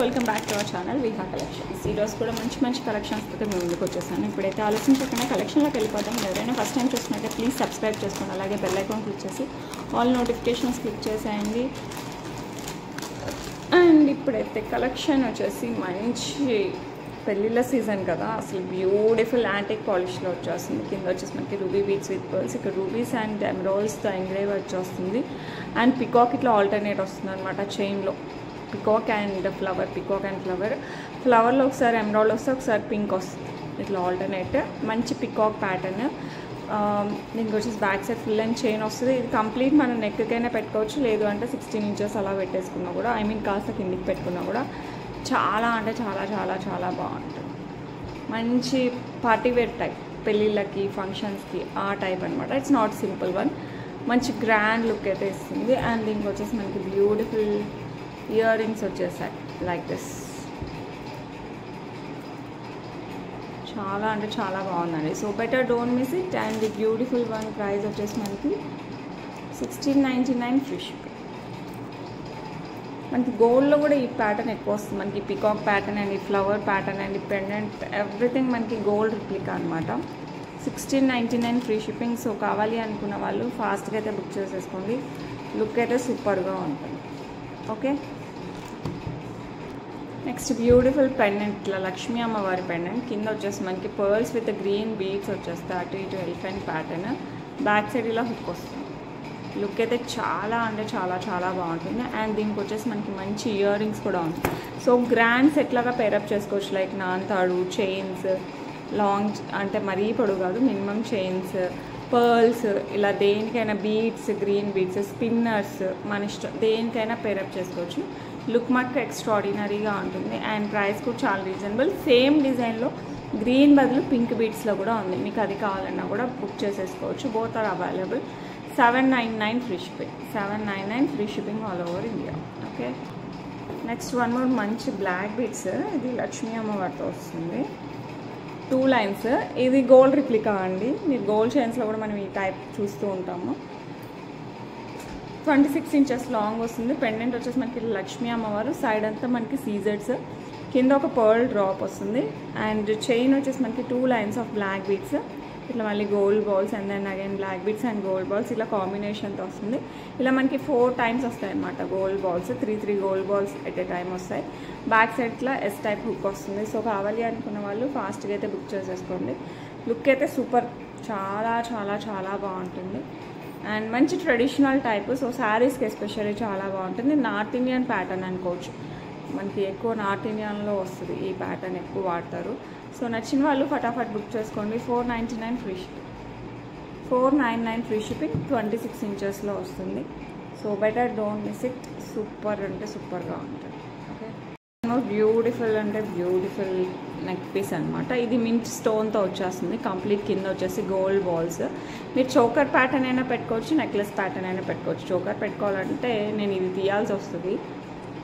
Welcome back to our channel Viha collections. ఈరోజు కూడా మంచి మంచి కలెక్షన్స్ తో మేము ముందుకు వచ్చేసాను. ఇప్పుడైతే ఆలోచించకుండా కలెక్షన్లోకి వెళ్ళిపోతాం. ఎవరైనా ఫస్ట్ టైం చూస్తున్నట్టే ప్లీజ్ సబ్స్క్రైబ్ చేసుకోండి. అలాగే బెల్ ఐకాన్ క్లిక్ చేసి ఆల్ నోటిఫికేషన్స్ క్లిక్ చేసేయండి. అండ్ ఇప్పుడైతే కలెక్షన్ వచ్చేసి మంచి పెళ్ళిళ్ళ సీజన్ కదా, అసలు బ్యూటిఫుల్ యాంటిక్ పాలిష్లో వచ్చేస్తుంది. కింద వచ్చేసి మనకి రూబీ బీట్స్ విత్ పర్ల్స్, ఇక్కడ రూబీస్ అండ్ ఎమరాల్డ్స్తో ఎంగ్రేవ్ వచ్చేస్తుంది. అండ్ పికాక్ ఇట్లా ఆల్టర్నేట్ వస్తుంది అనమాట చైన్లో. Peacock and flower, peacock and ఫ్లవర్లో ఒకసారి ఎమరాల్డ్ వస్తే ఒకసారి పింక్ వస్తుంది, ఇట్లా ఆల్టర్నేట్. మంచి పికాక్ ప్యాటర్న్. దీనికి వచ్చేసి back side full and chain వస్తుంది. ఇది కంప్లీట్ మనం నెక్కైనా పెట్టుకోవచ్చు, లేదు అంటే 16 ఇంచెస్ అలా పెట్టేసుకున్నా కూడా, ఐ మీన్ కాస్త కిందికి పెట్టుకున్నా కూడా చాలా అంటే చాలా చాలా చాలా బాగుంటుంది. మంచి పార్టీవేర్ టైప్, పెళ్ళిళ్ళకి ఫంక్షన్స్కి ఆ టైప్ అనమాట. ఇట్స్ నాట్ సింపుల్ వన్, మంచి గ్రాండ్ లుక్ అయితే ఇస్తుంది. అండ్ దీనికి వచ్చేసి మనకి బ్యూటిఫుల్ ఇయర్ రింగ్స్ వచ్చేసాయి లైక్ దిస్. చాలా అంటే చాలా బాగుందండి. So better don't miss it. And the beautiful one price వచ్చేసి మనకి 1699 ఫ్రీ షిప్పింగ్. మనకి గోల్డ్లో కూడా ఈ ప్యాటర్న్ ఎక్కువ వస్తుంది. మనకి పికాక్ ప్యాటర్న్ అండ్ ఈ ఫ్లవర్ ప్యాటర్న్ అండ్ ఈ పెండెంట్ ఎవ్రీథింగ్ మనకి గోల్డ్ రిప్లికా అనమాట. 1699 ఫ్రీ షిప్పింగ్. సో కావాలి అనుకున్న వాళ్ళు ఫాస్ట్గా అయితే బుక్ చేసేసుకోండి. లుక్ అయితే సూపర్గా ఉంటుంది. ఓకే, నెక్స్ట్ బ్యూటిఫుల్ పెండెంట్, ఇట్లా లక్ష్మీ అమ్మవారి పెండెంట్. కింద వచ్చేసి మనకి పర్ల్స్ విత్ గ్రీన్ బీడ్స్ వచ్చేస్తాయి, అటు ఇటు ఎలిఫెంట్ ప్యాటర్న్. బ్యాక్ సైడ్ ఇలా హుక్ వస్తుంది. లుక్ అయితే చాలా అంటే చాలా చాలా బాగుంటుంది. అండ్ దీనికి వచ్చేసి మనకి మంచి ఇయర్ రింగ్స్ కూడా ఉంది. సో గ్రాండ్ సెట్ లాగా పేరప్ చేసుకోవచ్చు, లైక్ నాంతాడు, చైన్స్, లాంగ్ అంటే మరీ పొడవు కాదు, మినిమం చైన్స్, పర్ల్స్, ఇలా దేనికైనా బీడ్స్, గ్రీన్ బీడ్స్, స్పిన్నర్స్, మన ఇష్టం దేనికైనా పేరప్ చేసుకోవచ్చు. లుక్ మటుకు ఎక్స్ట్రాడినరీగా ఉంటుంది. అండ్ ప్రైస్ కూడా చాలా రీజనబుల్. సేమ్ డిజైన్లో గ్రీన్ బదులు పింక్ బీడ్స్లో కూడా ఉంది. మీకు అది కావాలన్నా కూడా బుక్ చేసేసుకోవచ్చు. Both are available. 799 free shipping. 799 free shipping all over India. Okay, next one more మంచి బ్లాక్ బీడ్స్. ఇది లక్ష్మీ అమ్మవారితో వస్తుంది, 2 లైన్స్. ఇది గోల్డ్ రిప్లికా అండి. మీరు గోల్డ్ చైన్స్లో కూడా మనం ఈ టైప్ చూస్తూ ఉంటాము. 26 ఇంచెస్ లాంగ్ వస్తుంది. పెండెంట్ వచ్చేసి మనకి లక్ష్మీ అమ్మవారు, సైడ్ అంతా మనకి సీజర్స్, కింద ఒక పర్ల్ డ్రాప్ వస్తుంది. అండ్ చైన్ వచ్చేసి మనకి 2 లైన్స్ ఆఫ్ బ్లాక్ బీడ్స్, ఇట్లా మళ్ళీ gold balls and then again black beads and gold balls, ఇలా కాంబినేషన్తో వస్తుంది. ఇలా మనకి 4 టైమ్స్ వస్తాయి అన్నమాట gold balls. 3 gold balls at a time వస్తాయి. బ్యాక్ సైడ్ ఇట్లా ఎస్ టైప్ హుక్ వస్తుంది. సో కావాలి అనుకున్న వాళ్ళు ఫాస్ట్గా అయితే బుక్ చేసేసుకోండి. లుక్ అయితే సూపర్, చాలా చాలా చాలా బాగుంటుంది. అండ్ మంచి ట్రెడిషనల్ టైప్. సో శారీస్కి ఎస్పెషల్లీ చాలా బాగుంటుంది. నార్త్ ఇండియన్ ప్యాటర్న్ అనుకోవచ్చు, మనకి ఎక్కువ నార్త్ ఇండియన్లో వస్తుంది ఈ ప్యాటర్న్, ఎక్కువ వాడతారు. సో నచ్చిన వాళ్ళు ఫటాఫట్ బుక్ చేసుకోండి. 499 ఫ్రీ షిప్పింగ్. 499 free shipping. 26 ఇంచెస్లో వస్తుంది. So better don't miss it. Super అంటే సూపర్గా ఉంటుంది. ఓకే, బ్యూటిఫుల్ అంటే బ్యూటిఫుల్ నెక్ పీస్ అనమాట. ఇది మింట్ స్టోన్తో వచ్చేస్తుంది కంప్లీట్. కింద వచ్చేసి గోల్డ్ బాల్స్. మీరు చోకర్ ప్యాటర్న్ అయినా పెట్టుకోవచ్చు, నెక్లెస్ ప్యాటర్న్ అయినా పెట్టుకోవచ్చు. చోకర్ పెట్టుకోవాలంటే నేను ఇది తీయాల్సి వస్తుంది,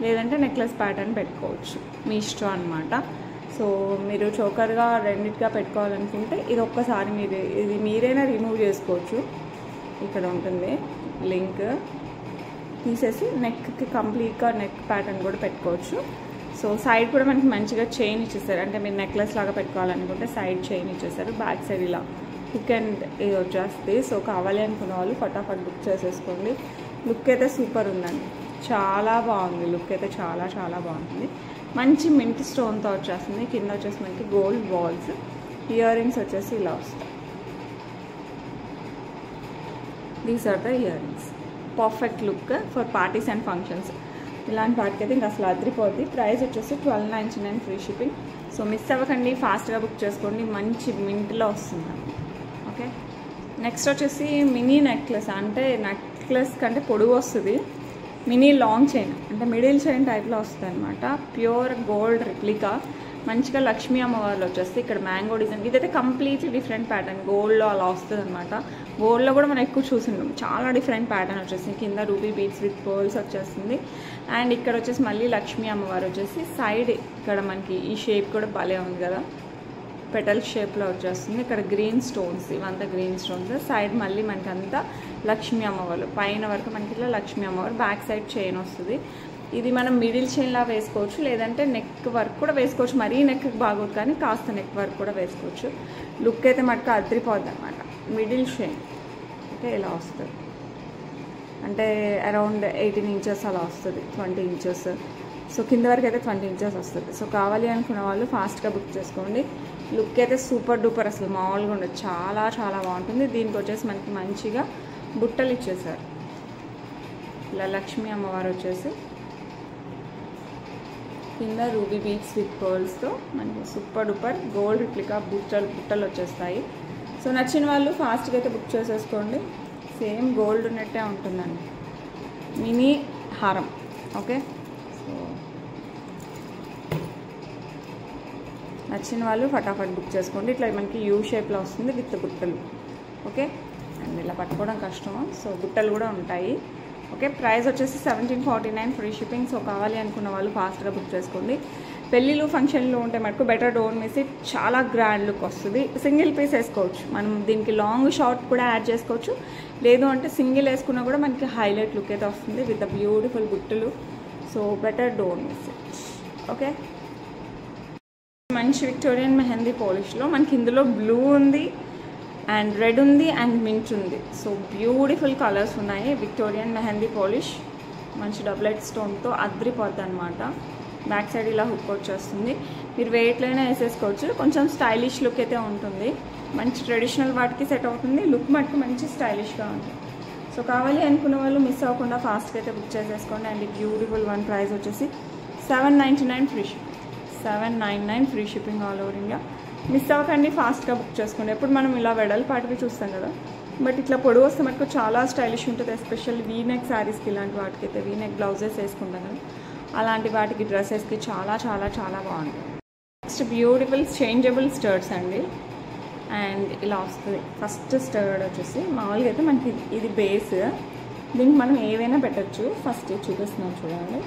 లేదంటే నెక్లెస్ ప్యాటర్న్ పెట్టుకోవచ్చు, మీ ఇష్టం అనమాట. సో మీరు చోకర్గా రెండిటిగా పెట్టుకోవాలనుకుంటే ఇది ఒక్కసారి ఇది మీరైనా రిమూవ్ చేసుకోవచ్చు. ఇక్కడ ఉంటుంది లింక్, తీసేసి నెక్కి కంప్లీట్గా నెక్ ప్యాటర్న్ కూడా పెట్టుకోవచ్చు. సో సైడ్ కూడా మనకి మంచిగా చైన్ ఇచ్చేసారు, అంటే మీరు నెక్లెస్ లాగా పెట్టుకోవాలనుకుంటే సైడ్ చైన్ ఇచ్చేసారు. బ్యాక్ సైడ్ ఇలా హుక్ అండ్ ఇది వచ్చేస్తుంది. సో కావాలి అనుకున్న వాళ్ళు ఫటాఫట్ బుక్ చేసేసుకోండి. లుక్ అయితే సూపర్ ఉందండి, చాలా బాగుంది. లుక్ అయితే చాలా చాలా బాగుంటుంది. మంచి మింట్ స్టోన్తో వచ్చేస్తుంది. కింద వచ్చేసి మనకి గోల్డ్ బాల్స్, ఇయర్ రింగ్స్ వచ్చేసి ఇలా వస్తాయి. These are the earrings. Perfect look for parties and functions. ఇలాంటి వాటికి అయితే ఇంకా అసలు అదిరిపోద్ది. ప్రైస్ వచ్చేసి 1299 ఫ్రీ షిప్పింగ్. సో మిస్ అవ్వకండి, ఫాస్ట్గా బుక్ చేసుకోండి. మంచి మింట్లో వస్తుంది. ఓకే, నెక్స్ట్ వచ్చేసి మినీ నెక్లెస్. అంటే నెక్లెస్ కంటే పొడుగు వస్తుంది, మినీ లాంగ్ చైన్, అంటే మిడిల్ చైన్ టైప్లో వస్తుంది అనమాట. Pure gold replica. మంచిగా లక్ష్మీ అమ్మవారిలో వచ్చేస్తే ఇక్కడ మ్యాంగో డిజైన్. ఇదైతే కంప్లీట్లీ డిఫరెంట్ ప్యాటర్న్. గోల్డ్లో అలా వస్తుంది అనమాట. గోల్డ్లో కూడా మనం ఎక్కువ చూసినాం, చాలా డిఫరెంట్ ప్యాటర్న్ వచ్చేసింది. కింద రూబీ బీడ్స్ విత్ పర్ల్స్ వచ్చేస్తుంది. అండ్ ఇక్కడ వచ్చేసి మళ్ళీ లక్ష్మీ అమ్మవారు వచ్చేసి సైడ్ ఇక్కడ మనకి ఈ షేప్ కూడా భలే ఉంది కదా, పెటల్ షేప్లో వచ్చేస్తుంది. ఇక్కడ గ్రీన్ స్టోన్స్, ఇవంతా గ్రీన్ స్టోన్స్. సైడ్ మళ్ళీ మనకి అంతా లక్ష్మీ అమ్మవారు, పైన వరకు మనకి ఇట్లా లక్ష్మీ అమ్మవారు. బ్యాక్ సైడ్ చైన్ వస్తుంది. ఇది మనం మిడిల్ చైన్లా వేసుకోవచ్చు, లేదంటే నెక్ వర్క్ కూడా వేసుకోవచ్చు. మరీ నెక్ బాగోదు కానీ కాస్త నెక్ వర్క్ కూడా వేసుకోవచ్చు. లుక్ అయితే మటుకు అదిరిపోద్ది అనమాట. మిడిల్ చైన్ ఓకే ఇలా వస్తుంది, అంటే అరౌండ్ 18 ఇంచెస్ అలా వస్తుంది, 20 ఇంచెస్. సో కింద వరకు అయితే 20 ఇంచెస్ వస్తుంది. సో కావాలి అనుకున్న వాళ్ళు ఫాస్ట్గా బుక్ చేసుకోండి. లుక్ అయితే సూపర్ డూపర్, అసలు మామూలుగా ఉండదు, చాలా చాలా బాగుంటుంది. దీనికి వచ్చేసి మనకి మంచిగా బుట్టలు ఇచ్చేసారు. ఇలా లక్ష్మీ అమ్మవారు వచ్చేసి కింద రూబీ బీడ్స్ విత్ పర్ల్స్తో మనకి సూపర్ డూపర్ గోల్డ్ రిప్లికా బుట్టలు వచ్చేస్తాయి. సో నచ్చిన వాళ్ళు ఫాస్ట్గా అయితే బుక్ చేసేసుకోండి. సేమ్ గోల్డ్ ఉన్నట్టే ఉంటుందండి, మినీ హారం. ఓకే, సో నచ్చిన వాళ్ళు ఫటాఫట్ బుక్ చేసుకోండి. ఇట్లా మనకి యూ షేప్లో వస్తుంది విత్ బుట్టలు. ఓకే, అండ్ ఇలా పట్టుకోవడం కష్టము, సో బుట్టలు కూడా ఉంటాయి. ఓకే, ప్రైస్ వచ్చేసి 1749 ఫ్రీ షిప్పింగ్. సో కావాలి అనుకున్న వాళ్ళు ఫాస్ట్గా బుక్ చేసుకోండి. పెళ్ళిళ్ళు ఫంక్షన్లు ఉంటే మటుకు బెటర్ డోంట్ మిస్ ఇట్. చాలా గ్రాండ్ లుక్ వస్తుంది. సింగిల్ పీస్ వేసుకోవచ్చు, మనం దీనికి లాంగ్ షార్ట్ కూడా యాడ్ చేసుకోవచ్చు. లేదు అంటే సింగిల్ వేసుకున్నా కూడా మనకి హైలైట్ లుక్ అయితే వస్తుంది విత్ ద బ్యూటిఫుల్ బుట్టలు. So better don't miss it. Okay, మంచి విక్టోరియన్ మెహందీ పాలిష్లో మనకి ఇందులో బ్లూ ఉంది అండ్ రెడ్ ఉంది అండ్ మింట్ ఉంది. సో బ్యూటిఫుల్ కలర్స్ ఉన్నాయి. విక్టోరియన్ మెహందీ పాలిష్ మంచి డబుల్ ఎడ్ స్టోన్తో అద్రిపోద్ది అనమాట. బ్యాక్ సైడ్ ఇలా హుక్ వచ్చేస్తుంది. మీరు వెయిట్లోనే వేసేసుకోవచ్చు. కొంచెం స్టైలిష్ లుక్ అయితే ఉంటుంది, మంచి ట్రెడిషనల్ వాటికి సెట్ అవుతుంది. లుక్ మటుకు మంచి స్టైలిష్గా ఉంటుంది. సో కావాలి అనుకున్న వాళ్ళు మిస్ అవ్వకుండా ఫాస్ట్గా అయితే బుక్ చేసేసుకోండి. అండ్ ఈ బ్యూటిఫుల్ వన్ ప్రైస్ వచ్చేసి 799 free shipping. 799 free shipping all over India. Miss అవ్వకండి, ఫాస్ట్గా బుక్ చేసుకోండి. ఎప్పుడు మనం ఇలా వెడల్పాటివి చూస్తాం కదా, బట్ ఇట్లా పొడవు వస్తే మనకు చాలా స్టైలిష్ ఉంటుంది. ఎస్పెషల్లీ వీనెక్ శారీస్కి, ఇలాంటి వాటికి అయితే వీనెక్ బ్లౌజెస్ వేసుకుంటాం కదా, అలాంటి వాటికి డ్రెస్సెస్కి చాలా చాలా చాలా బాగుంటుంది. నెక్స్ట్ బ్యూటిఫుల్ చేంజబుల్ స్టర్ట్స్ అండి. అండ్ ఇలా వస్తుంది. ఫస్ట్ స్టర్డ్ వచ్చేసి మామూలుగా అయితే మనకి ఇది బేస్, దీనికి మనం ఏవైనా పెట్టచ్చు. ఫస్ట్ చూపిస్తున్నాం చూడండి.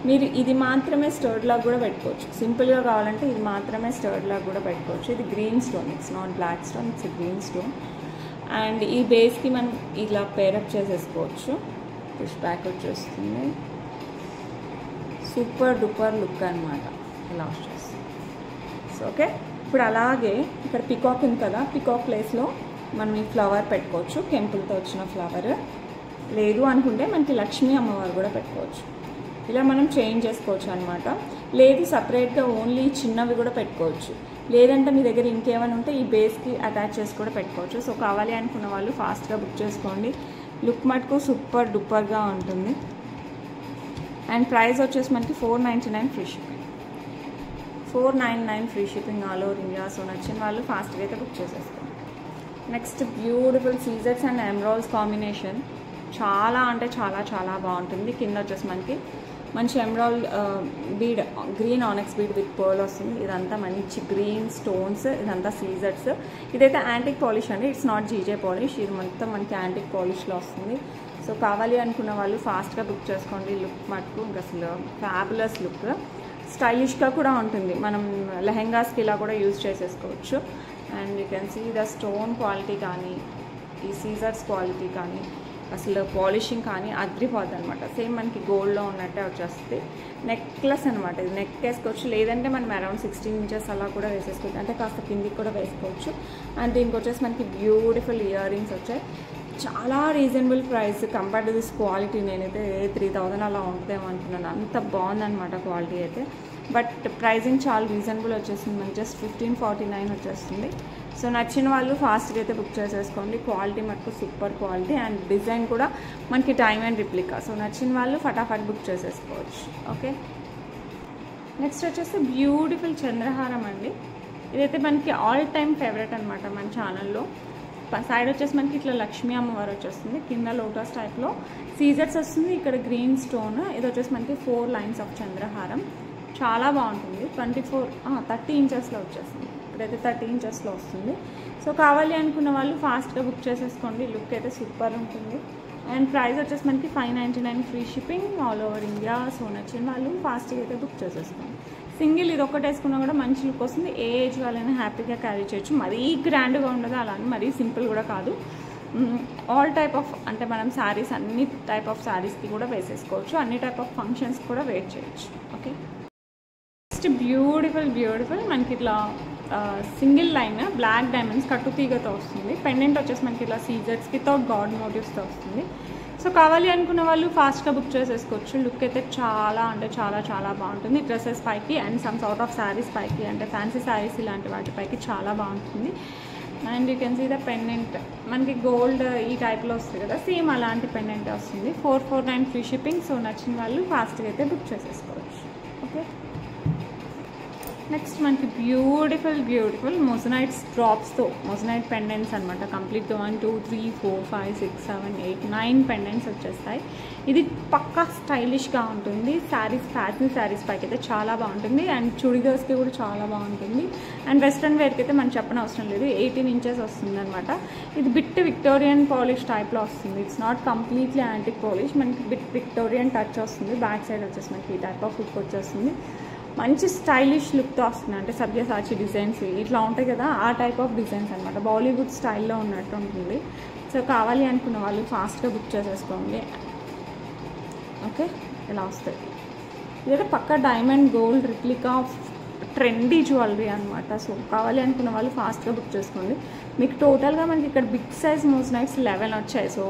మీరు ఇది మాత్రమే స్టర్డ్ లాగా కూడా పెట్టుకోవచ్చు. సింపుల్గా కావాలంటే ఇది మాత్రమే స్టర్డ్ లాగా కూడా పెట్టుకోవచ్చు. ఇది green stone, it's not black stone, it's green stone. And ఈ బేస్కి మనం ఇలా పేరప్ చేసేసుకోవచ్చు. పుష్ బ్యాక్ వచ్చేస్తుంది. సూపర్ డూపర్ లుక్ అనమాట, ఇలా వచ్చేస్తుంది. సో ఓకే, ఇప్పుడు అలాగే ఇక్కడ పికాక్ ఉంది కదా, పికాక్ ప్లేస్లో మనం ఈ ఫ్లవర్ పెట్టుకోవచ్చు, కెంపుల్తో వచ్చిన ఫ్లవర్. లేదు అనుకుంటే మనకి లక్ష్మీ అమ్మవారు కూడా పెట్టుకోవచ్చు. ఇలా మనం చేంజ్ చేసుకోవచ్చు అనమాట. లేదు సపరేట్గా ఓన్లీ చిన్నవి కూడా పెట్టుకోవచ్చు. లేదంటే మీ దగ్గర ఇంకేమైనా ఉంటే ఈ బేస్కి అటాచ్ చేసి కూడా పెట్టుకోవచ్చు. సో కావాలి అనుకున్న వాళ్ళు ఫాస్ట్గా బుక్ చేసుకోండి. లుక్ మటుకు సూపర్ డూపర్గా ఉంటుంది. అండ్ ప్రైస్ వచ్చేసి మనకి 499 free shipping. 499 free shipping all over India. So నచ్చిన వాళ్ళు ఫాస్ట్గా అయితే బుక్ చేసేసుకోండి. నెక్స్ట్ బ్యూటిఫుల్ సీజర్స్ అండ్ ఎమరాల్డ్స్ కాంబినేషన్. చాలా అంటే చాలా చాలా బాగుంటుంది. కింద వచ్చేసి మనకి మంచి emerald bead, green onyx bead with pearl వస్తుంది. ఇదంతా మంచి గ్రీన్ స్టోన్స్, ఇదంతా సీజర్స్. ఇదైతే యాంటిక్ పాలిష్ అండి, ఇట్స్ నాట్ జీజే పాలిష్. ఇది మొత్తం మనకి యాంటిక్ పాలిష్లో వస్తుంది. సో కావాలి అనుకున్న వాళ్ళు ఫాస్ట్గా బుక్ చేసుకోండి. లుక్ మటుకు ఇంకా అసలు ఫ్యాబులస్ లుక్, స్టైలిష్గా కూడా ఉంటుంది. మనం లెహెంగాస్కి ఇలా కూడా యూజ్ చేసేసుకోవచ్చు. And you can see the stone quality కానీ, ఈ సీజర్స్ క్వాలిటీ కానీ, అసలు పాలిషింగ్ కానీ అద్రిపోద్ది అనమాట. సేమ్ మనకి గోల్డ్లో ఉన్నట్టే వచ్చేస్తుంది. నెక్లెస్ అనమాట, ఇది నెక్ వేసుకోవచ్చు. లేదంటే మనం అరౌండ్ 16 ఇంచెస్ అలా కూడా వేసేసుకోవచ్చు, అంటే కాస్త కిందికి కూడా వేసుకోవచ్చు. అండ్ దీనికి వచ్చేసి మనకి బ్యూటిఫుల్ ఇయర్ రింగ్స్ వచ్చాయి. చాలా reasonable price compare to this quality. నేనైతే 3000 అలా ఉంటుందేమో అనుకున్నాను, అంత బాగుందన్నమాట క్వాలిటీ అయితే. బట్ ప్రైజింగ్ చాలా రీజనబుల్ వచ్చేసింది, మనకి జస్ట్ 1549 వచ్చేస్తుంది. సో నచ్చిన వాళ్ళు ఫాస్ట్గా అయితే బుక్ చేసేసుకోండి. క్వాలిటీ మటుకు సూపర్ క్వాలిటీ అండ్ డిజైన్ కూడా మనకి టైమ్ అండ్ రిప్లికా. సో నచ్చిన వాళ్ళు ఫటాఫట్ బుక్ చేసేసుకోవచ్చు. ఓకే, నెక్స్ట్ వచ్చేసి బ్యూటిఫుల్ చంద్రహారం అండి. ఇదైతే మనకి ఆల్ టైమ్ ఫేవరెట్ అనమాట మన ఛానల్లో. సైడ్ వచ్చేసి మనకి ఇట్లా లక్ష్మీ అమ్మవారు వచ్చేస్తుంది, కింద లోటస్ టైప్లో సీజర్స్ వస్తుంది, ఇక్కడ గ్రీన్ స్టోన్. ఇది వచ్చేసి మనకి 4 లైన్స్ ఆఫ్ చంద్రహారం. చాలా బాగుంటుంది. 30 ఇంచెస్లో వచ్చేస్తుంది. ఇప్పుడైతే 30 ఇంచెస్లో వస్తుంది. సో కావాలి అనుకున్న వాళ్ళు ఫాస్ట్గా బుక్ చేసేసుకోండి. లుక్ అయితే సూపర్ ఉంటుంది. అండ్ ప్రైస్ వచ్చేసి మనకి 599 free shipping all over India. So నచ్చిన వాళ్ళు ఫాస్ట్గా అయితే బుక్ చేసేసుకోండి. సింగిల్ ఇది ఒక్కటి వేసుకున్నా కూడా మంచి లుక్ వస్తుంది. ఏ ఏజ్ వాళ్ళైనా హ్యాపీగా క్యారీ చేయొచ్చు. మరీ గ్రాండ్గా ఉండదు, అలా అని మరీ సింపుల్ కూడా కాదు. ఆల్ టైప్ ఆఫ్ అంటే మనం శారీస్ అన్ని టైప్ ఆఫ్ శారీస్కి కూడా వేసేసుకోవచ్చు, అన్ని టైప్ ఆఫ్ ఫంక్షన్స్కి కూడా వేర్ చేయొచ్చు. ఓకే, నెక్స్ట్ బ్యూటిఫుల్ మనకి ఇట్లా సింగిల్ లైన్ బ్లాక్ డైమండ్స్ కట్టు తీగతో వస్తుంది. పెండెంట్ వచ్చేసి మనకి ఇట్లా సీజర్స్కి వితౌట్ గాడ్ మోటివ్స్తో వస్తుంది. సో కావాలి అనుకున్న వాళ్ళు ఫాస్ట్గా బుక్ చేసేసుకోవచ్చు. లుక్ అయితే చాలా అంటే చాలా బాగుంటుంది డ్రెస్సెస్ పైకి and some sort of saris పైకి, అంటే ఫ్యాన్సీ శారీస్ ఇలాంటి వాటిపైకి చాలా బాగుంటుంది. And you can see the pendant మనకి గోల్డ్ ఈ టైప్లో వస్తుంది కదా, సేమ్ అలాంటి పెండెంట్ వస్తుంది. 449 ఫ్రీ షిప్పింగ్. సో నచ్చిన వాళ్ళు ఫాస్ట్గా అయితే బుక్ చేసేసుకోవచ్చు. ఓకే, నెక్స్ట్ మనకి బ్యూటిఫుల్ మొజనైట్స్ డ్రాప్స్తో మొజనైట్ పెండెంట్స్ అనమాట. కంప్లీట్గా 1 2 3 4 5 6 7 8 9 పెండెంట్స్ వచ్చేస్తాయి. ఇది పక్కా స్టైలిష్గా ఉంటుంది. ఫ్యాన్సీ శారీస్ పైకి అయితే చాలా బాగుంటుంది అండ్ చుడిదార్స్కి కూడా చాలా బాగుంటుంది. అండ్ వెస్ట్రన్ వేర్కి అయితే మనం చెప్పనవసరం లేదు, 18 ఇంచెస్ వస్తుంది అనమాట. ఇది బిట్ విక్టోరియన్ పాలిష్ టైప్లో వస్తుంది. It's not completely antique polish, మనకి బిట్ విక్టోరియన్ టచ్ వస్తుంది. బ్యాక్ సైడ్ వచ్చేసి మనకి ఈ టైప్ ఆఫ్ లుక్ వచ్చేస్తుంది. మంచి స్టైలిష్ లుక్తో వస్తుంది, అంటే సబ్యసాచి డిజైన్స్ ఇట్లా ఉంటాయి కదా, ఆ టైప్ ఆఫ్ డిజైన్స్ అనమాట. బాలీవుడ్ స్టైల్లో ఉన్నట్టు ఉంటుంది. సో కావాలి అనుకున్న వాళ్ళు ఫాస్ట్గా బుక్ చేసేసుకోండి. ఓకే, ఇలా వస్తాయి. ఇదైతే పక్కా diamond gold replica of trendy jewellery అనమాట. సో కావాలి అనుకున్న వాళ్ళు ఫాస్ట్గా బుక్ చేసుకోండి. మీకు టోటల్గా మనకి ఇక్కడ బిగ్ సైజ్ మొజనైట్స్ 11 వచ్చాయి. సో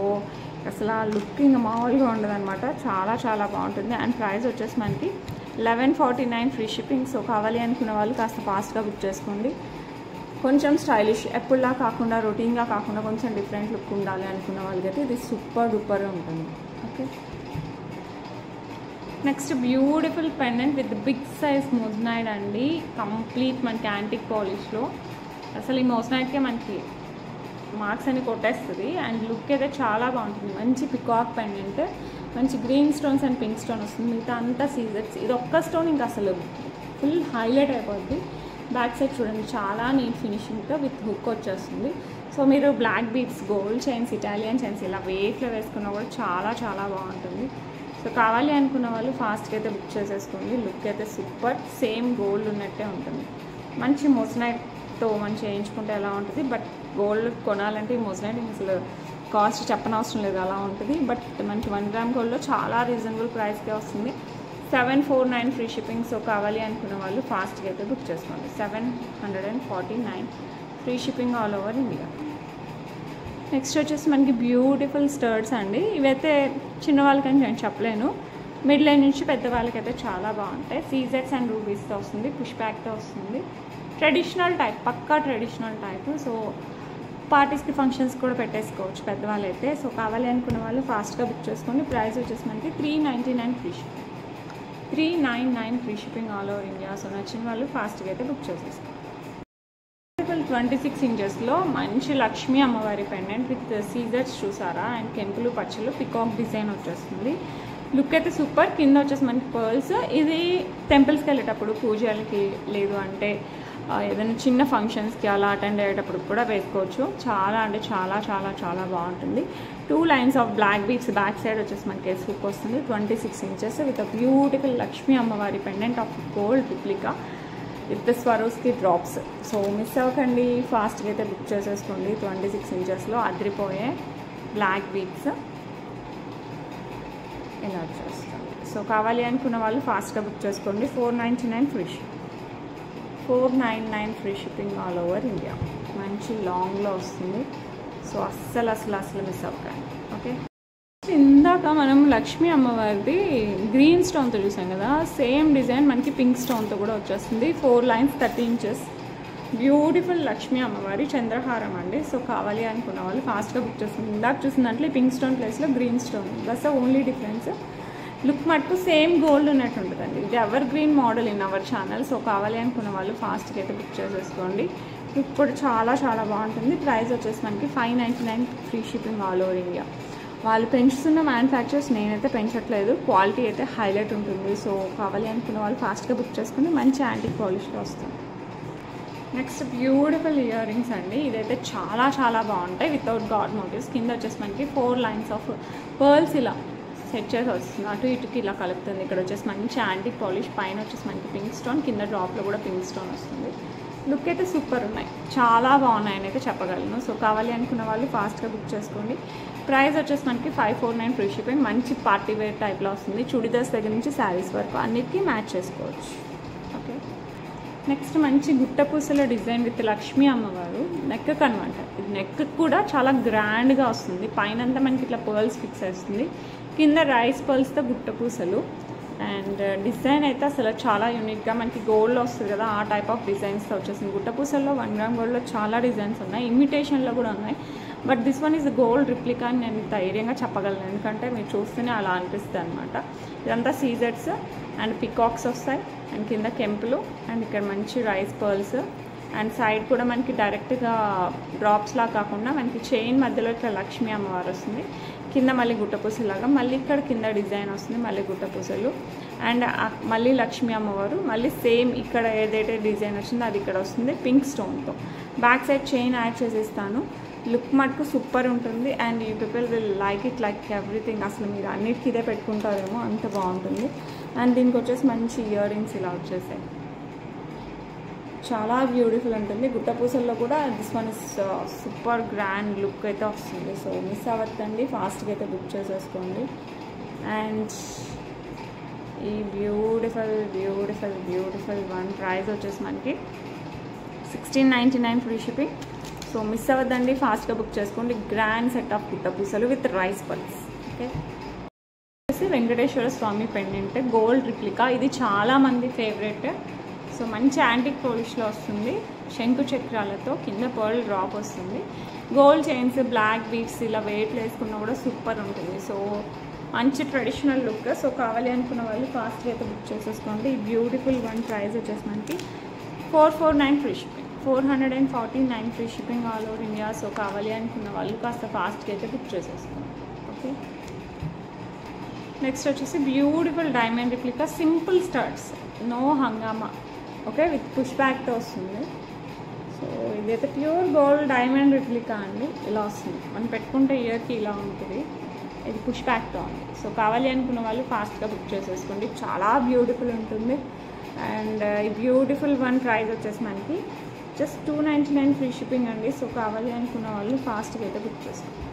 అసలు ఆ లుక్ ఇంకా మామూలుగా ఉండదు అనమాట, చాలా బాగుంటుంది. అండ్ ప్రైస్ వచ్చేసి మనకి 1149 ఫ్రీ షిప్పింగ్. సో కావాలి అనుకున్న వాళ్ళు కాస్త ఫాస్ట్గా బుక్ చేసుకోండి. కొంచెం స్టైలిష్ ఎప్పుడులా కాకుండా రొటీన్గా కాకుండా కొంచెం డిఫరెంట్ లుక్ ఉండాలి అనుకున్న వాళ్ళకైతే ఇది సూపర్ డూపర్గా ఉంటుంది. Okay, next beautiful pendant with big size moissanite అండి. కంప్లీట్ మనకి యాంటిక్ పాలిష్లో. అసలు ఈ మొజనైట్కే మనకి మార్క్స్ అని కొట్టేస్తుంది అండ్ లుక్ అయితే చాలా బాగుంటుంది. మంచి పికాక్ పెండెంట్, మంచి green stones and pink stone వస్తుంది. మిగతా అంతా సీజర్స్, ఇది ఒక్క స్టోన్ ఇంకా అసలు ఫుల్ హైలైట్ అయిపోద్ది. బ్యాక్ సైడ్ చూడండి చాలా నీట్ ఫినిషింగ్తో విత్ హుక్ వచ్చేస్తుంది. సో మీరు black beads, gold chains, Italian chains ఇలా వెయిట్లో వేసుకున్నా కూడా చాలా బాగుంటుంది. సో కావాలి అనుకున్న వాళ్ళు ఫాస్ట్గా అయితే బుక్ చేసేసుకోండి. లుక్ అయితే సూపర్, సేమ్ గోల్డ్ ఉన్నట్టే ఉంటుంది. మంచి మొజనైట్తో మనం చేయించుకుంటే ఎలా ఉంటుంది, బట్ గోల్డ్ కొనాలంటే ఈ మొజనైట్ అసలు కాస్ట్ చెప్పనవసరం లేదు, అలా ఉంటుంది. బట్ మనకి 1 గ్రామ్ గోల్డ్లో చాలా రీజనబుల్ ప్రైస్కే వస్తుంది. 749 ఫ్రీ షిప్పింగ్. సో కావాలి అనుకున్న వాళ్ళు ఫాస్ట్గా అయితే బుక్ చేసుకోండి. 749 free shipping all over India. Next వచ్చేసి మనకి బ్యూటిఫుల్ స్టర్ట్స్ అండి. ఇవైతే చిన్నవాళ్ళకని నేను చెప్పలేను, మిడిల్ ఏజ్ నుంచి పెద్దవాళ్ళకైతే చాలా బాగుంటాయి. సీజెట్స్ అండ్ రూబీస్తో వస్తుంది, పుష్ బ్యాక్తో వస్తుంది. ట్రెడిషనల్ టైప్, పక్కా ట్రెడిషనల్ టైప్. సో పార్టీస్కి ఫంక్షన్స్ కూడా పెట్టేసుకోవచ్చు పెద్దవాళ్ళు అయితే. సో కావాలి అనుకున్న వాళ్ళు ఫాస్ట్గా బుక్ చేసుకోండి. ప్రైస్ వచ్చేసి మనకి 399 free shipping. 399 free shipping all over India. So నచ్చిన వాళ్ళు ఫాస్ట్గా అయితే బుక్ చేసేసుకోండి. 26 ఇంచెస్లో మంచి లక్ష్మీ అమ్మవారి పెండెంట్ విత్ సీజర్స్ చూసారా, అండ్ కెంపులు పచ్చలు పికాక్ డిజైన్ వచ్చేస్తుంది. లుక్ అయితే సూపర్. కింద వచ్చేసి మనకి పర్ల్స్. ఇది టెంపుల్స్కి వెళ్ళేటప్పుడు, పూజలకి, లేదు అంటే ఏదైనా చిన్న ఫంక్షన్స్కి అలా అటెండ్ అయ్యేటప్పుడు కూడా వేసుకోవచ్చు. చాలా అంటే చాలా బాగుంటుంది. 2 lines of black beads back side వచ్చేసి మనకి హుక్ వస్తుంది. 26 ఇంచెస్ విత్ బ్యూటిఫుల్ లక్ష్మీ అమ్మవారి pendant of gold replica with Swarovski drops. So miss అవ్వకండి, ఫాస్ట్గా అయితే బుక్ చేసేసుకోండి. 26 ఇంచెస్లో అదిరిపోయే బ్లాక్ బీడ్స్ ఇలా వచ్చేస్తుంది. సో కావాలి అనుకున్న వాళ్ళు ఫాస్ట్గా బుక్ చేసుకోండి. 499 free shipping. 499 free shipping all over India. మంచి లాంగ్లో వస్తుంది. సో అస్సలు మిస్ అవ్వకండి. ఓకే, ఇందాక మనం లక్ష్మీ అమ్మవారిది గ్రీన్ స్టోన్తో చూసాం కదా, సేమ్ డిజైన్ మనకి పింక్ స్టోన్తో కూడా వచ్చేస్తుంది. 4 లైన్స్ 30 ఇంచెస్ బ్యూటిఫుల్ లక్ష్మీ అమ్మవారి చంద్రహారం అండి. సో కావాలి అనుకున్న వాళ్ళు ఫాస్ట్గా బుక్ చేస్తుంది. ఇందాక చూసిన దాంట్లో పింక్ స్టోన్ ప్లేస్లో green stone, that's only difference. Look మటుకు సేమ్ గోల్డ్ ఉన్నట్టు ఉంటుందండి. ఇది ever green model in our channel. So కావాలి అనుకున్న వాళ్ళు ఫాస్ట్గా అయితే బుక్ చేసేసుకోండి. లుక్ కూడా చాలా బాగుంటుంది. ప్రైస్ వచ్చేసి మనకి 599 free shipping all over India. వాళ్ళు పెంచుతున్న మ్యానుఫ్యాక్చర్స్, నేనైతే పెంచట్లేదు. క్వాలిటీ అయితే హైలైట్ ఉంటుంది. సో కావాలి అనుకున్న వాళ్ళు ఫాస్ట్గా బుక్ చేసుకుని మంచి యాంటిక్ పాలిష్లో వస్తుంది. నెక్స్ట్ బ్యూటిఫుల్ ఇయర్ రింగ్స్ అండి. ఇదైతే చాలా బాగుంటాయి వితౌట్ గాడ్ మోటివ్స్. కింద వచ్చేసి మనకి 4 లైన్స్ ఆఫ్ పర్ల్స్ ఇలా సెట్ చేసి వస్తుంది. అటు ఇటుకి ఇలా కలుపుతుంది. ఇక్కడ వచ్చేసి మంచి యాంటిక్ పాలిష్, పైన వచ్చేసి మనకి పింక్ స్టోన్, కింద డ్రాప్లో కూడా పింక్ స్టోన్ వస్తుంది. లుక్ అయితే సూపర్ ఉన్నాయి, చాలా బాగున్నాయని అయితే చెప్పగలను. సో కావాలి అనుకున్న వాళ్ళు ఫాస్ట్గా బుక్ చేసుకోండి. ప్రైస్ వచ్చేసి మనకి 549 ఫ్రీ షిప్పింగ్. మంచి పార్టీ వేర్ టైప్లో వస్తుంది. చుడిదార్స్ దగ్గర నుంచి శారీస్ వరకు అన్నిటికీ మ్యాచ్ చేసుకోవచ్చు. ఓకే, నెక్స్ట్ మంచి గుట్ట పూసల డిజైన్ విత్ లక్ష్మీ అమ్మవారు నెక్ అనమాట. ఇది నెక్ కూడా చాలా గ్రాండ్గా వస్తుంది. పైన అంతా మనకి ఇట్లా పర్ల్స్ ఫిక్స్ వస్తుంది, కింద రైస్ పర్ల్స్తో గుట్ట పూసలు. అండ్ డిజైన్ అయితే అసలు చాలా యూనిక్గా మనకి గోల్డ్లో వస్తుంది కదా, ఆ టైప్ ఆఫ్ డిజైన్స్తో వచ్చేసింది. గుట్ట పూసల్లో 1 గ్రామ్ గోల్డ్లో చాలా డిజైన్స్ ఉన్నాయి, ఇమిటేషన్లో కూడా ఉన్నాయి. But this one is gold replica అని నేను ధైర్యంగా చెప్పగలను, ఎందుకంటే మీరు చూస్తూనే అలా అనిపిస్తుంది అనమాట. ఇదంతా సీజెట్స్ అండ్ పికాక్స్ వస్తాయి, అండ్ కింద కెంపులు, అండ్ ఇక్కడ మంచి రైస్ పర్ల్స్, అండ్ సైడ్ కూడా మనకి డైరెక్ట్గా డ్రాప్స్లా కాకుండా మనకి చైన్ మధ్యలో ఇట్లా లక్ష్మీ అమ్మవారు వస్తుంది. కింద మళ్ళీ గుట్టపూసలాగా, మళ్ళీ ఇక్కడ కింద డిజైన్ వస్తుంది, మళ్ళీ గుట్టపూసలు, అండ్ మళ్ళీ లక్ష్మీ అమ్మవారు, మళ్ళీ సేమ్ ఇక్కడ ఏదైతే డిజైన్ వచ్చిందో అది ఇక్కడ వస్తుంది పింక్ స్టోన్తో. బ్యాక్ సైడ్ చైన్ యాడ్ చేసేస్తాను. లుక్ మటుకు సూపర్ ఉంటుంది. And you people will like it like everything. అసలు మీరు అన్నిటికీ ఇదే పెట్టుకుంటారేమో, అంత బాగుంటుంది. అండ్ దీనికి వచ్చేసి మంచి ఇయర్ రింగ్స్ ఇలా వచ్చేసాయి, చాలా బ్యూటిఫుల్ ఉంటుంది. గుట్టపూసల్లో కూడా this one is super grand look అయితే వస్తుంది. సో మిస్ అవ్వద్దండి, ఫాస్ట్గా అయితే బుక్ చేసేసుకోండి. అండ్ ఈ beautiful beautiful beautiful one price వచ్చేసి మనకి 1699 ఫ్రీ షిప్పింగ్. సో మిస్ అవ్వద్దండి, ఫాస్ట్గా బుక్ చేసుకోండి. గ్రాండ్ సెట్ ఆఫ్ గుట్టపూసలు with rice pearls. Okay, Venkateswara Swami pendant gold replica. ఇది చాలామంది ఫేవరెట్. సో మంచి యాంటిక్ పోలిష్లో వస్తుంది, శంకు చక్రాలతో, కింద పర్ల్ డ్రాప్ వస్తుంది, గోల్డ్ చైన్స్, బ్లాక్ బీడ్స్ ఇలా వెయిట్లు వేసుకున్నా కూడా సూపర్ ఉంటుంది. సో మంచి ట్రెడిషనల్ లుక్. సో కావాలి అనుకున్న వాళ్ళు ఫాస్ట్గా అయితే బుక్ చేసేసుకోండి. ఈ బ్యూటిఫుల్ వన్ ప్రైస్ వచ్చేసి మనకి 449 free shipping. 449 free shipping all over India. So కావాలి అనుకున్న వాళ్ళు కాస్త ఫాస్ట్గా అయితే బుక్ చేసేసుకోండి. ఓకే, నెక్స్ట్ వచ్చేసి beautiful diamond replica simple studs, no హంగామా. ఓకే, విత్ పుష్ బ్యాక్తో వస్తుంది. సో ఇదైతే ప్యూర్ గోల్డ్ డైమండ్ రిప్లికా అండి. ఇలా వస్తుంది, మనం పెట్టుకుంటే ఇయర్కి ఇలా ఉంటుంది. ఇది పుష్ బ్యాక్తో ఉంది. సో కావాలి అనుకున్న వాళ్ళు ఫాస్ట్గా బుక్ చేసేసుకోండి, చాలా బ్యూటిఫుల్ ఉంటుంది. అండ్ ఈ బ్యూటిఫుల్ వన్ ప్రైస్ వచ్చేసి మనకి జస్ట్ 299 ఫ్రీ షిప్పింగ్ అండి. సో కావాలి అనుకున్న వాళ్ళు ఫాస్ట్గా అయితే బుక్ చేసుకోండి.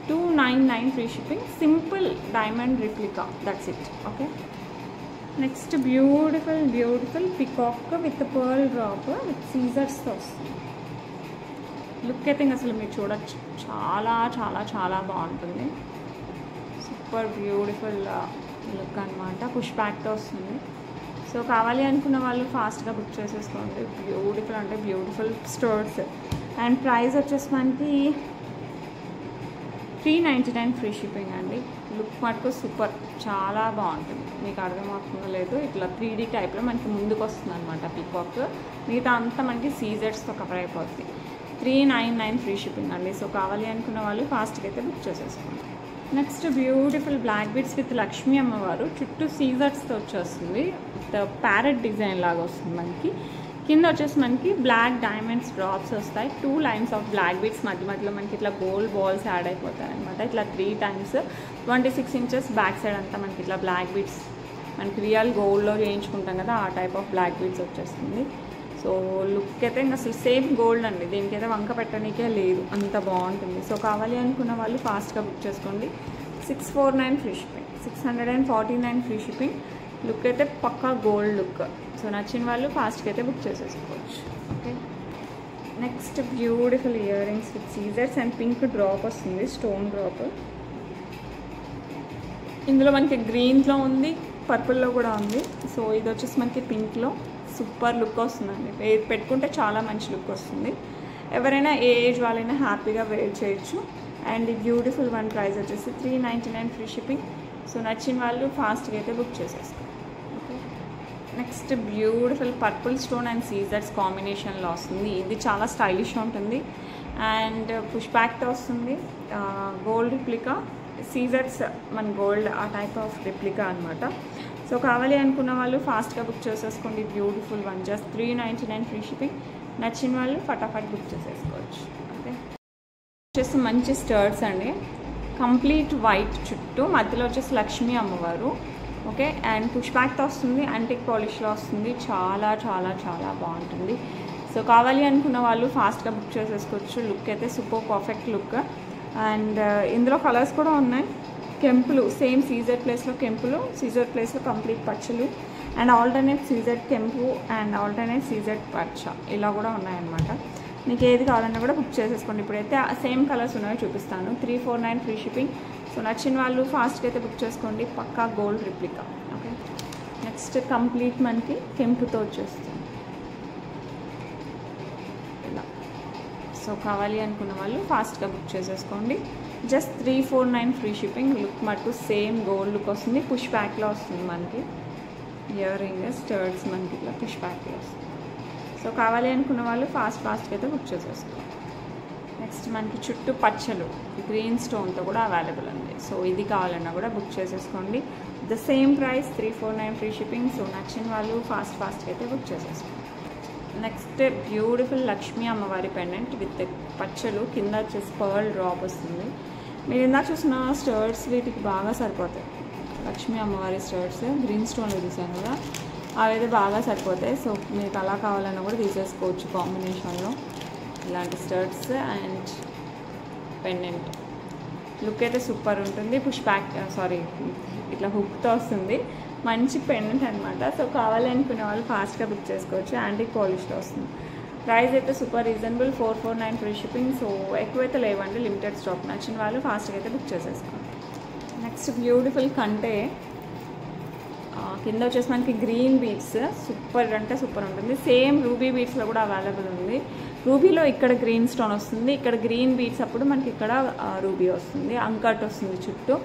299 free shipping, simple diamond replica, that's it. Okay, next beautiful beautiful peacock with pearl drop with సీజర్స్తో వస్తుంది. లుక్ అయితే అసలు మీరు చూడొచ్చు, చాలా చాలా చాలా బాగుంటుంది. సూపర్ బ్యూటిఫుల్ లుక్ అనమాట. పుష్ బ్యాక్తో వస్తుంది. సో కావాలి అనుకున్న వాళ్ళు ఫాస్ట్గా బుక్ చేసేసుకోండి. బ్యూటిఫుల్ అంటే బ్యూటిఫుల్ స్టోర్స్. అండ్ ప్రైస్ వచ్చేసి మనకి 399 ఫ్రీ షిప్పింగ్ అండి. లుక్ మటుకు సూపర్, చాలా బాగుంటుంది. మీకు అర్థమవుతుందో లేదు, ఇట్లా 3D టైప్లో మనకి ముందుకు వస్తుంది అనమాట పికాక్. మిగతా అంతా మనకి సీజర్స్తో కవర్ అయిపోతుంది. 399 ఫ్రీ షిప్పింగ్ అండి. సో కావాలి అనుకున్న వాళ్ళు ఫాస్ట్గా అయితే బుక్ చేసేసుకోండి. Next beautiful black beads with Lakshmi అమ్మవారు, చుట్టూ సీజర్స్తో వచ్చేస్తుంది. ప్యారెట్ డిజైన్ లాగా వస్తుంది మనకి. కింద వచ్చేసి మనకి బ్లాక్ డైమండ్స్ డ్రాప్స్ వస్తాయి. 2 లైన్స్ ఆఫ్ బ్లాక్ బీడ్స్ మధ్య మధ్యలో మనకి ఇట్లా గోల్డ్ బాల్స్ యాడ్ అయిపోతాయి అనమాట. ఇట్లా 3 టైమ్స్ 26 ఇంచెస్ బ్యాక్ సైడ్ అంతా మనకి ఇట్లా బ్లాక్ బీడ్స్, మనకి రియల్ గోల్డ్లో చేయించుకుంటాం కదా, ఆ టైప్ ఆఫ్ బ్లాక్ బీడ్స్ వచ్చేస్తుంది. సో లుక్ అయితే ఇంకా అసలు సేమ్ గోల్డ్ అండి, దీనికి అయితే వంక పెట్టడానికే లేదు, అంత బాగుంటుంది. సో కావాలి అనుకున్న వాళ్ళు ఫాస్ట్గా బుక్ చేసుకోండి. 649 free shipping, 649 free shipping. Look అయితే పక్కా గోల్డ్ లుక్. సో నచ్చిన వాళ్ళు ఫాస్ట్గా అయితే బుక్ చేసేసుకోవచ్చు. Okay, next beautiful earrings with seizers and pink drop వస్తుంది, స్టోన్ డ్రాప్. ఇందులో మనకి గ్రీన్లో ఉంది, పర్పుల్లో కూడా ఉంది. సో ఇది వచ్చేసి మనకి పింక్లో సూపర్ లుక్ వస్తుందండి. వేర్ పెట్టుకుంటే చాలా మంచి లుక్ వస్తుంది. ఎవరైనా ఏ ఏజ్ వాళ్ళైనా హ్యాపీగా వేర్ చేయొచ్చు. అండ్ ఈ బ్యూటిఫుల్ వన్ ప్రైస్ వచ్చేసి 399 ఫ్రీ షిప్పింగ్. సో నచ్చిన వాళ్ళు ఫాస్ట్గా అయితే బుక్ చేసేసుకోండి. Okay, next beautiful purple stone and seizers కాంబినేషన్లో వస్తుంది. ఇది చాలా స్టైలిష్గా ఉంటుంది అండ్ పుష్ బ్యాక్తో వస్తుంది. గోల్డ్ రిప్లికా, సీజర్స్ మన గోల్డ్ ఆ టైప్ ఆఫ్ రిప్లికా అనమాట. సో కావాలి అనుకున్న వాళ్ళు ఫాస్ట్గా బుక్ చేసేసుకోండి. Beautiful one just 399 free shipping. నచ్చిన వాళ్ళు ఫటాఫట్ బుక్ చేసేసుకోవచ్చు. ఓకే, వచ్చేసి మంచి స్టర్ట్స్ అండి, కంప్లీట్ వైట్, చుట్టూ మధ్యలో వచ్చేసి లక్ష్మీ అమ్మవారు. ఓకే, అండ్ పుష్ బ్యాక్తో వస్తుంది, యాంటిక్ పాలిష్లో వస్తుంది. చాలా చాలా చాలా బాగుంటుంది. సో కావాలి అనుకున్న వాళ్ళు ఫాస్ట్గా బుక్ చేసేసుకోవచ్చు. లుక్ అయితే సూపర్ పర్ఫెక్ట్ లుక్. అండ్ ఇందులో కలర్స్ కూడా ఉన్నాయి. కెంపులు సేమ్ సీజెడ్ ప్లేస్లో కెంపులు, సీజెడ్ ప్లేస్లో కంప్లీట్ పచ్చలు, అండ్ ఆల్టర్నేట్ సీజెడ్ కెంపు అండ్ ఆల్టర్నేట్ సీజెడ్ పచ్చ ఇలా కూడా ఉన్నాయన్నమాట. మీకు ఏది కావాలన్నా కూడా బుక్ చేసేసుకోండి. ఇప్పుడైతే సేమ్ కలర్స్ ఉన్నాయో చూపిస్తాను. 349 ఫ్రీ షిప్పింగ్. సో నచ్చిన వాళ్ళు ఫాస్ట్గా అయితే బుక్ చేసుకోండి. పక్కా gold replica. Okay, next complete మనకి కెంపుతో వచ్చేస్తుంది ఇలా. సో కావాలి అనుకున్న వాళ్ళు ఫాస్ట్గా బుక్ చేసేసుకోండి. Just 349 free shipping. లుక్ మట్టు సేమ్ గోల్డ్ లుక్ వస్తుంది. పుష్ బ్యాక్లో వస్తుంది మనకి. ఇయర్ రింగ్ స్టర్డ్స్ మనకి ఇట్లా పుష్ బ్యాక్లో వస్తుంది. సో కావాలి అనుకున్న వాళ్ళు ఫాస్ట్గా అయితే బుక్ చేసేసుకోండి. నెక్స్ట్ మనకి చుట్టూ పచ్చలు గ్రీన్ స్టోన్తో కూడా అవైలబుల్ ఉంది. సో ఇది కావాలన్నా కూడా బుక్ చేసేసుకోండి. The same price 349 free shipping. So నచ్చిన వాళ్ళు ఫాస్ట్గా అయితే బుక్ చేసేసుకోండి. నెక్స్ట్ బ్యూటిఫుల్ లక్ష్మీ అమ్మవారి పెండెంట్ విత్ పచ్చలు, కింద వచ్చేసి పర్ల్ డ్రాప్ వస్తుంది. మీరు ఇందాక చూసిన స్టర్డ్స్ వీటికి బాగా సరిపోతాయి. లక్ష్మీ అమ్మవారి స్టర్డ్స్ గ్రీన్ స్టోన్లో తీసాను కదా, అవైతే బాగా సరిపోతాయి. సో మీకు అలా కావాలన్నా కూడా తీసేసుకోవచ్చు కాంబినేషన్లో ఇలాంటి స్టర్డ్స్ అండ్ పెండెంట్. లుక్ అయితే సూపర్ ఉంటుంది. పుష్ బ్యాక్ ఇట్లా హుక్తో వస్తుంది. మంచి పెండెంట్ అనమాట. సో కావాలి అనుకునే వాళ్ళు ఫాస్ట్గా బుక్ చేసుకోవచ్చు. యాంటిక్ పాలిష్లో వస్తుంది. ప్రైస్ అయితే super reasonable. 449 free shipping. So ఎక్కువైతే లేవండి, లిమిటెడ్ స్టాక్. నచ్చిన వాళ్ళు ఫాస్ట్గా అయితే బుక్ చేసేసుకోండి. నెక్స్ట్ బ్యూటిఫుల్ కంటే కింద వచ్చేసి మనకి గ్రీన్ బీడ్స్ సూపర్ అంటే సూపర్ ఉంటుంది. సేమ్ రూబీ బీడ్స్లో కూడా అవైలబుల్ ఉంది. రూబీలో ఇక్కడ గ్రీన్ స్టోన్ వస్తుంది, ఇక్కడ గ్రీన్ బీడ్స్ అప్పుడు మనకి ఇక్కడ రూబీ వస్తుంది. అంకట్ వస్తుంది చుట్టూ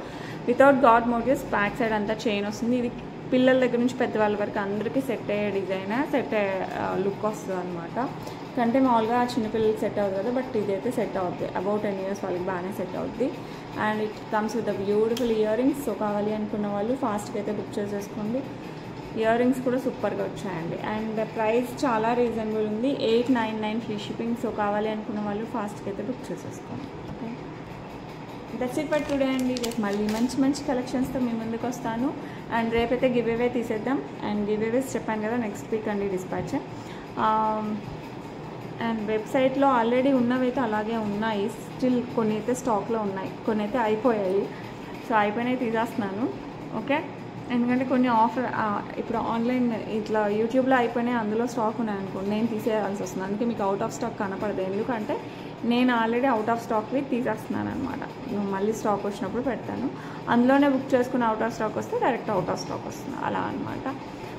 without god motifs. Back side అంతా చైన్ వస్తుంది. ఇది పిల్లల దగ్గర నుంచి పెద్దవాళ్ళ వరకు అందరికీ సెట్ అయ్యే డిజైన్, సెట్ అయ్యే లుక్ వస్తుంది అనమాట. కంటే మామూలుగా చిన్నపిల్లలకి సెట్ అవుతుంది కదా, బట్ ఇదైతే సెట్ అవుతుంది. అబౌట్ 10 years వాళ్ళకి బాగానే సెట్ అవుతుంది. And it comes with beautiful ear rings. So కావాలి అనుకున్న వాళ్ళు ఫాస్ట్గా అయితే బుక్ చేసేసుకోండి. ఇయర్ రింగ్స్ కూడా సూపర్గా వచ్చాయండి. అండ్ ప్రైస్ చాలా రీజనబుల్ ఉంది. 899 ఫ్రీ షిప్పింగ్. సో కావాలి అనుకున్న వాళ్ళు ఫాస్ట్గా అయితే బుక్ చేసేసుకోండి. Okay, that's it for today అండి. రేపు మళ్ళీ మంచి కలెక్షన్స్తో మీ ముందుకు వస్తాను. అండ్ రేపైతే గివ్ అవే తీసేద్దాం. అండ్ గివ్ అవేస్ చెప్పాను కదా, నెక్స్ట్ వీక్ అండి డిస్పాచ్. అండ్ వెబ్సైట్లో ఆల్రెడీ ఉన్నవైతే అలాగే ఉన్నాయి. స్టిల్ కొన్ని అయితే స్టాక్లో ఉన్నాయి, కొన్ని అయితే అయిపోయాయి. సో అయిపోయినాయి తీసేస్తున్నాను. ఓకే, ఎందుకంటే కొన్ని ఆఫర్ ఇప్పుడు ఆన్లైన్ ఇట్లా యూట్యూబ్లో అయిపోయినాయి, అందులో స్టాక్ ఉన్నాయి అనుకోండి, నేను తీసేయాల్సి వస్తుంది. అందుకే మీకు అవుట్ ఆఫ్ స్టాక్ కనపడదు. ఎందుకంటే నేను ఆల్రెడీ అవుట్ ఆఫ్ స్టాక్వి తీసేస్తున్నాను అనమాట. మళ్ళీ స్టాక్ వచ్చినప్పుడు పెడతాను. అందులోనే బుక్ చేసుకుని అవుట్ ఆఫ్ స్టాక్ వస్తే డైరెక్ట్ అవుట్ ఆఫ్ స్టాక్ వస్తుంది అలా అనమాట.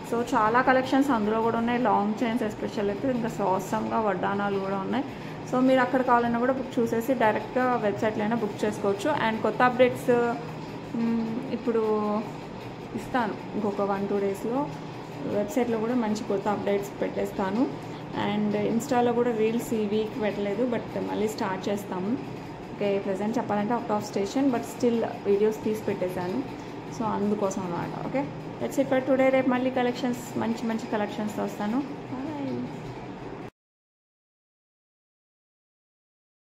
సో చాలా కలెక్షన్స్ అందులో కూడా ఉన్నాయి. లాంగ్ చైన్స్ ఎస్పెషల్ అయితే ఇంకా సోసంగా వడ్డానాలు కూడా ఉన్నాయి. సో మీరు అక్కడ కావాలన్నా కూడా బుక్ చూసేసి డైరెక్ట్గా వెబ్సైట్లో అయినా బుక్ చేసుకోవచ్చు. అండ్ కొత్త అప్డేట్స్ ఇప్పుడు ఇస్తాను. ఇంకొక 1-2 డేస్లో వెబ్సైట్లో కూడా మంచి కొత్త అప్డేట్స్ పెట్టేస్తాను. అండ్ ఇన్స్టాలో కూడా రీల్స్ ఈ వీక్ పెట్టలేదు, బట్ మళ్ళీ స్టార్ట్ చేస్తాము. ఓకే, ప్రజెంట్ చెప్పాలంటే out of station, but still videos తీసి పెట్టేశాను. సో అందుకోసం అన్నమాట. Okay, that's it for today. రేపు మళ్ళీ కలెక్షన్స్ మంచి కలెక్షన్స్తో వస్తాను.